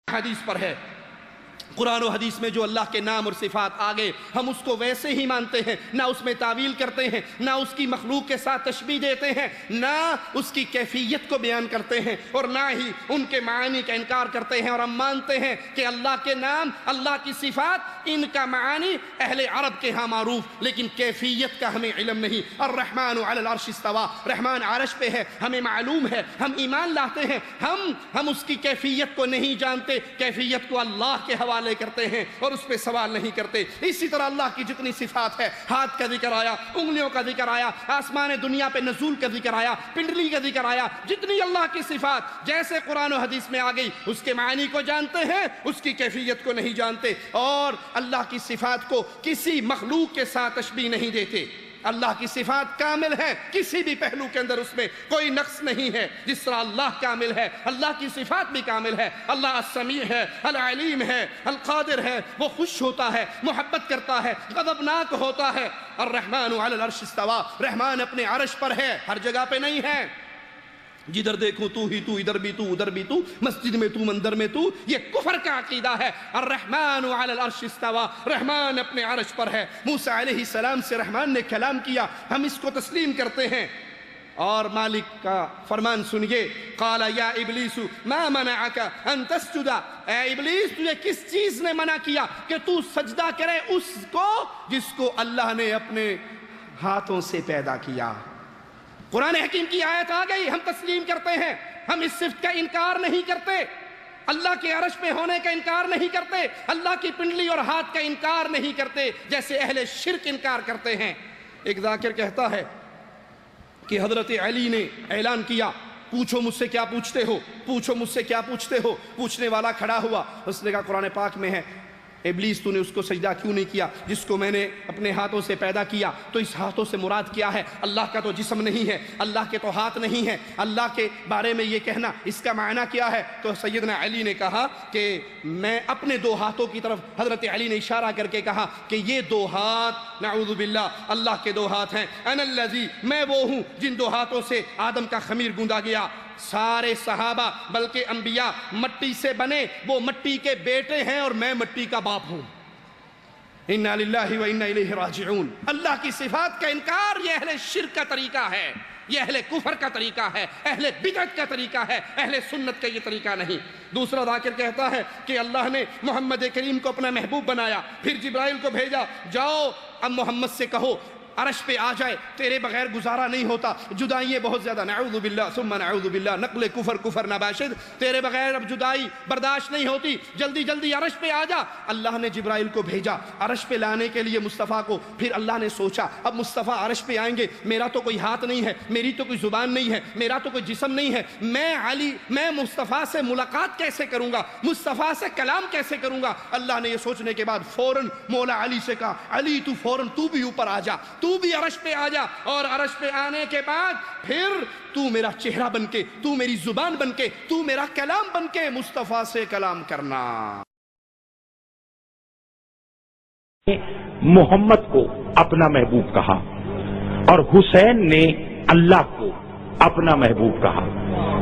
حدیث پر ہے، قرآن و حدیث میں جو اللہ کے نام اور صفات آگے ہم اس کو ویسے ہی مانتے ہیں، نہ اس میں تعویل کرتے ہیں، نہ اس کی مخلوق کے ساتھ تشبیہ دیتے ہیں، نہ اس کی کیفیت کو بیان کرتے ہیں، اور نہ ہی ان کے معانی کا انکار کرتے ہیں۔ اور ہم مانتے ہیں کہ اللہ کے نام، اللہ کی صفات، ان کا معانی اہل عرب کے ہاں معروف، لیکن کیفیت کا ہمیں علم نہیں۔ الرحمن علی العرش استوى، رحمان عرش پہ ہے، ہمیں معلوم ہے، ہم ایمان لاتے ہیں، ہم اس کی کیفیت کو نہیں جانتے، کیفیت کو اللہ کے حوالے کرتے ہیں اور اس پہ سوال نہیں کرتے۔ اسی طرح اللہ کی جتنی صفات ہے، ہاتھ کا ذکر آیا، انگلیوں کا ذکر آیا، آسمان دنیا پہ نزول کا ذکر آیا، پنڈلی کا ذکر آیا، جتنی اللہ کی صفات جیسے قرآن و حدیث میں آ گئی، اس کے معنی کو جانتے ہیں، اس کی کیفیت کو نہیں جانتے، اور اللہ کی صفات کو کسی مخلوق کے ساتھ تشبیہ نہیں دیتے۔ اللہ کی صفات کامل ہے، کسی بھی پہلو کے اندر اس میں کوئی نقص نہیں ہے۔ جس طرح اللہ کامل ہے، اللہ کی صفات بھی کامل ہے۔ اللہ السمیع ہے، العلیم ہے، القادر ہے، وہ خوش ہوتا ہے، محبت کرتا ہے، غضبناک ہوتا ہے۔ الرحمن علی العرش استوى، رحمان اپنے عرش پر ہے، ہر جگہ پہ نہیں ہے۔ جدھر دیکھو تو ہی تو، ادھر بھی تو ادھر بھی تو، مسجد میں تو مندر میں تو، یہ کفر کا عقیدہ ہے۔ الرحمن علی العرش استوى، رحمان اپنے عرش پر ہے۔ موسیٰ علیہ السلام سے رحمان نے کلام کیا، ہم اس کو تسلیم کرتے ہیں۔ اور مالک کا فرمان سنیے، قال یا ابلیس ما منعک ان تسجد، اے ابلیس تجھے کس چیز نے منع کیا کہ تو سجدہ کرے اس کو جس کو اللہ نے اپنے ہاتھوں سے پیدا کیا۔ قرآن حکیم کی آیت آ گئی، ہم تسلیم کرتے ہیں، ہم اس صفت کا انکار نہیں کرتے، اللہ کے عرش پہ ہونے کا انکار نہیں کرتے، اللہ کی پنڈلی اور ہاتھ کا انکار نہیں کرتے جیسے اہل شرک انکار کرتے ہیں۔ ایک ذاکر کہتا ہے کہ حضرت علی نے اعلان کیا، پوچھو مجھ سے کیا پوچھتے ہو، پوچھو مجھ سے کیا پوچھتے ہو۔ پوچھنے والا کھڑا ہوا، اس نے کہا قرآن پاک میں ہے، ابلیس تو نے اس کو سجدہ کیوں نہیں کیا جس کو میں نے اپنے ہاتھوں سے پیدا کیا؟ تو اس ہاتھوں سے مراد کیا ہے؟ اللہ کا تو جسم نہیں ہے، اللہ کے تو ہاتھ نہیں ہے، اللہ کے بارے میں یہ کہنا اس کا معنی کیا ہے؟ تو سیدنا علی نے کہا کہ میں اپنے دو ہاتھوں کی طرف، حضرت علی نے اشارہ کر کے کہا کہ یہ دو ہاتھ نعوذ باللہ اللہ کے دو ہاتھ ہیں۔ انا الذی، میں وہ ہوں جن دو ہاتھوں سے آدم کا خمیر گوندا گیا۔ سارے صحابہ بلکہ انبیاء مٹی سے بنے، وہ مٹی کے بیٹے ہیں اور میں مٹی کا باپ ہوں۔ انا للہ و انا الیہ راجعون۔ اللہ کی صفات کا انکار یہ اہل شرک کا طریقہ ہے، یہ اہل کفر کا طریقہ ہے، اہل بدعت کا طریقہ ہے، اہل سنت کا یہ طریقہ نہیں۔ دوسرا ذاکر کہتا ہے کہ اللہ نے محمد کریم کو اپنا محبوب بنایا، پھر جبرائیل کو بھیجا، جاؤ اب محمد سے کہو عرش پہ آ جائے، تیرے بغیر گزارا نہیں ہوتا، جدائییں بہت زیادہ، نعوذ باللہ ثم نعوذ باللہ، نقل کفر نباشد، تیرے بغیر اب جدائی برداشت نہیں ہوتی، جلدی جلدی عرش پہ آ جا۔ اللہ نے جبرائیل کو بھیجا عرش پہ لانے کے لیے مصطفیٰ کو۔ پھر اللہ نے سوچا اب مصطفیٰ عرش پہ آئیں گے، میرا تو کوئی ہاتھ نہیں ہے، میری تو کوئی زبان نہیں ہے، میرا تو کوئی جسم نہیں ہے، میں مصطفیٰ سے ملاقات کیسے کروں گا، مصطفیٰ سے کلام کیسے کروں گا؟ اللہ نے یہ سوچنے کے بعد فوراً مولا علی سے کہا، علی تو فوراً تو بھی اوپر آ جا، تو بھی عرش پہ آ جا، اور عرش پہ آنے کے بعد پھر تو میرا چہرہ بن کے، تو میری زبان بن کے، تو میرا کلام بن کے مصطفیٰ سے کلام کرنا۔ محمد کو اپنا محبوب کہا اور حسین نے اللہ کو اپنا محبوب کہا۔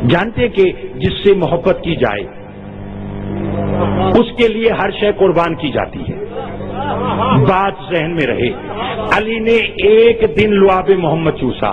جانتے کہ جس سے محبت کی جائے اس کے لیے ہر شے قربان کی جاتی ہے۔ بات ذہن میں رہے، علی نے ایک دن لعاب محمد چوسا،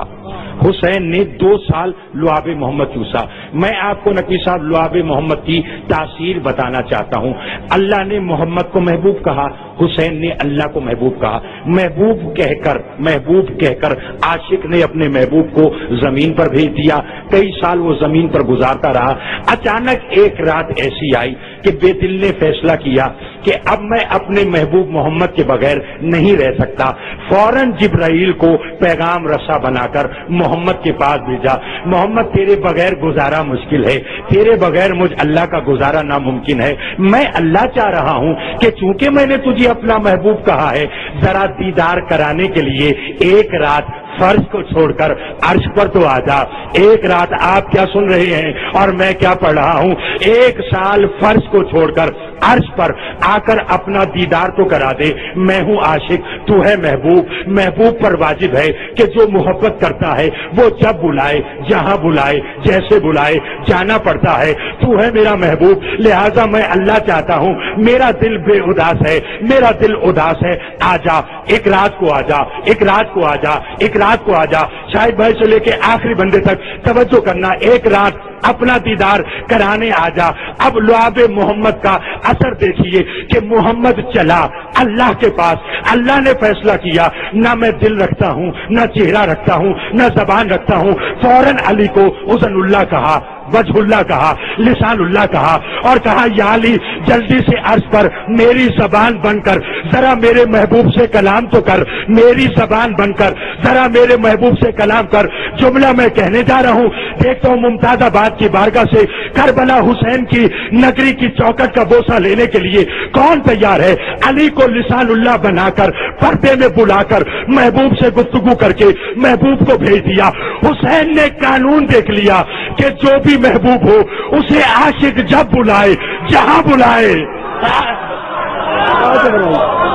حسین نے 2 سال لعاب محمد چوسا۔ میں آپ کو نقوی صاحب لعاب محمد کی تاثیر بتانا چاہتا ہوں۔ اللہ نے محمد کو محبوب کہا، حسین نے اللہ کو محبوب کہا۔ محبوب کہہ کر عاشق نے اپنے محبوب کو زمین پر بھیج دیا، کئی سال وہ زمین پر گزارتا رہا۔ اچانک ایک رات ایسی آئی کہ بے دل نے فیصلہ کیا کہ اب میں اپنے محبوب محمد کے بغیر نہیں رہ سکتا۔ فوراً جبرائیل کو پیغام رسا بنا کر محمد کے پاس بھیجا، محمد تیرے بغیر گزارا مشکل ہے، تیرے بغیر مجھ اللہ کا گزارا ناممکن ہے۔ میں اللہ چاہ رہا ہوں کہ چونکہ میں نے تجھے اپنا محبوب کہا ہے، ذرا دیدار کرانے کے لیے ایک رات فرض کو چھوڑ کر عرش پر تو آ جا۔ ایک رات آپ کیا سن رہے ہیں اور میں کیا پڑھ رہا ہوں؟ 1 سال فرض کو چھوڑ کر عرش پر آ کر اپنا دیدار تو کرا دے. میں ہوں عاشق، تو ہے محبوب. محبوب پر واجب ہے کہ جو محبت کرتا ہے وہ جب بلائے، جہاں بلائے، جیسے بلائے جانا پڑتا ہے. تو ہے میرا محبوب، لہذا میں اللہ چاہتا ہوں، میرا دل بے اداس ہے، میرا دل اداس ہے، آ جا ایک رات کو، آ جا ایک رات کو، آ جا ایک رات کو، آ جا. شاہد بھائی سے لے کے آخری بندے تک توجہ کرنا، ایک رات اپنا دیدار کرانے آ جا. اب لعاب محمد کا اثر دیکھیے کہ محمد چلا اللہ کے پاس. اللہ نے فیصلہ کیا، نہ میں دل رکھتا ہوں، نہ چہرہ رکھتا ہوں، نہ زبان رکھتا ہوں. فوراً علی کو اذن اللہ کہا، وجہ اللہ کہا، لسان اللہ کہا، اور کہا یا علی جلدی سے عرش پر میری زبان بن کر ذرا میرے محبوب سے کلام تو کر. میری زبان بن کر ذرا میرے محبوب سے کلام کر. جملہ میں کہنے جا رہا ہوں. دیکھتا ہوں ممتاز آباد کی بارگاہ سے کربلا حسین کی نگری کی چوکٹ کا بوسہ لینے کے لیے کون تیار ہے؟ علی کو لسان اللہ بنا کر پردے میں بلا کر محبوب سے گفتگو کر کے محبوب کو بھیج دیا. حسین نے قانون دیکھ لیا کہ جو بھی محبوب ہو اسے عاشق جب بلائے، جہاں بلائے.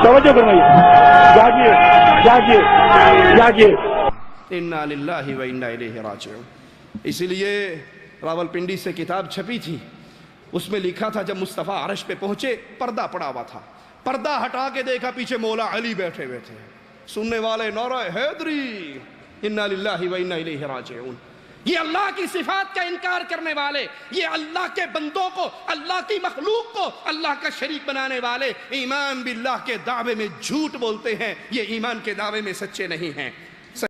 توجہ فرمائیے، جاگیے جاگیے جاگیے. انا للہ و انا الیہ راجعون. اسی لیے راول پنڈی سے کتاب چھپی تھی، اس میں لکھا تھا جب مصطفیٰ عرش پہ پہنچے پردہ پڑا ہوا تھا، پردہ ہٹا کے دیکھا پیچھے مولا علی بیٹھے ہوئے تھے. سننے والے نعرہ حیدری، انا للہ و انا الیہ راجعون. یہ اللہ کی صفات کا انکار کرنے والے، یہ اللہ کے بندوں کو، اللہ کی مخلوق کو اللہ کا شریک بنانے والے ایمان باللہ کے دعوے میں جھوٹ بولتے ہیں، یہ ایمان کے دعوے میں سچے نہیں ہیں.